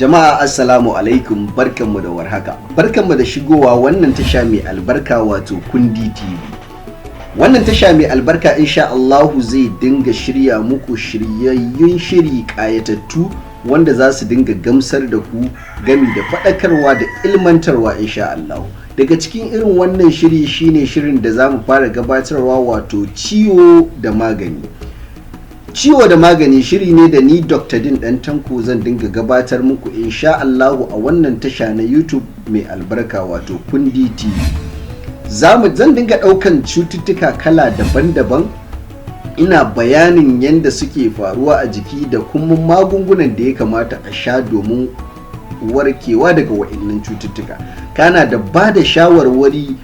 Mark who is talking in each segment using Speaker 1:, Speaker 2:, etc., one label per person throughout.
Speaker 1: Jama'a assalamu alaikum, barkanmu da warhaka. Barkanmu da shigowa wannan tasha mai albarka wato Kundi TV. Wannan tasha mai albarka insha Allahu zai dinga shirya muku shiryayyun shiri ƙayatattu wanda za su dinga gamsar da ku gami da faɗakarwa da ilmantarwa insha Allahu. Daga cikin irin wannan shiri shine shirin da za mu fara gabatarwa wato ciwo da magani. Ciwo da magani shiri ne da ni Dr. Din Dan Tanko zan dinga gabatar muku insha Allahu a wannan tasha na YouTube mai albarka wato Kundi TV. Zan dinga ɗaukan cututtuka kala daban-daban, ina bayanin yadda suke faruwa a jiki da kuma magungunan da ya kamata a sha domin warkewa daga wa'annan cututtuka. Kana da ba da shawarwari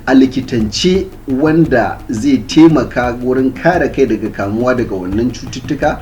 Speaker 1: a likitance wanda zai taimaka wurin kare kai daga kamuwa daga wannan cututtuka,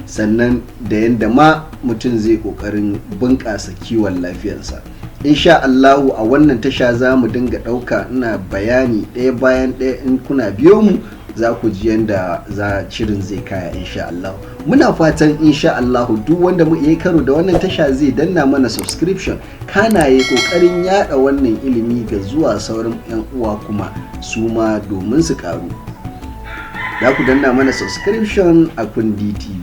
Speaker 1: sannan da yadda ma mutum zai kokarin bunƙasa kiwon lafiyarsa. Insha Allahu a wannan tasha za mu dinga ɗauka ina bayani ɗaya bayan ɗaya, in kuna biyo mu za ku ji yadda shirin zai kaya insha Allah. Muna fatan insha Allah duk wanda mu yi karo da wannan tasha zai danna mana subscription, kana yi kokarin yada wannan ilimi ga zuwa sauran yan uwa kuma su ma domin su karu. Za ku danna mana subscription a Kundi TV.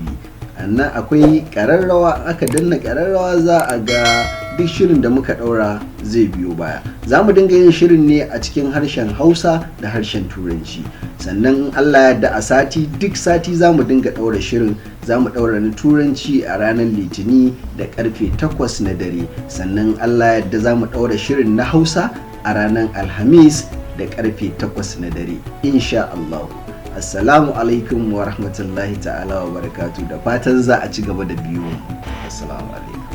Speaker 1: Annan akwai ƙararrawa, aka danna ƙararrawa za a ga duk shirin da muka ɗaura zai biyo baya. Za mu dinga yin shirin ne a cikin harshen Hausa da harshen Turanci. Sannan Allah ya yarda duk sati za mu dinga ɗaura shirin, za mu ɗaura na Turanci a ranar Litini da ƙarfe 8 na dare. Sannan Allah ya yarda za mu ɗaura shirin na Hausa a ranar Alhamis da ƙarfe 8 na dare. Insha Allah. Assalamu alaikum wa rahmatullahi ta'ala wa barakatu, da fatan za a ci gaba da biyo. Assalamu alaikum.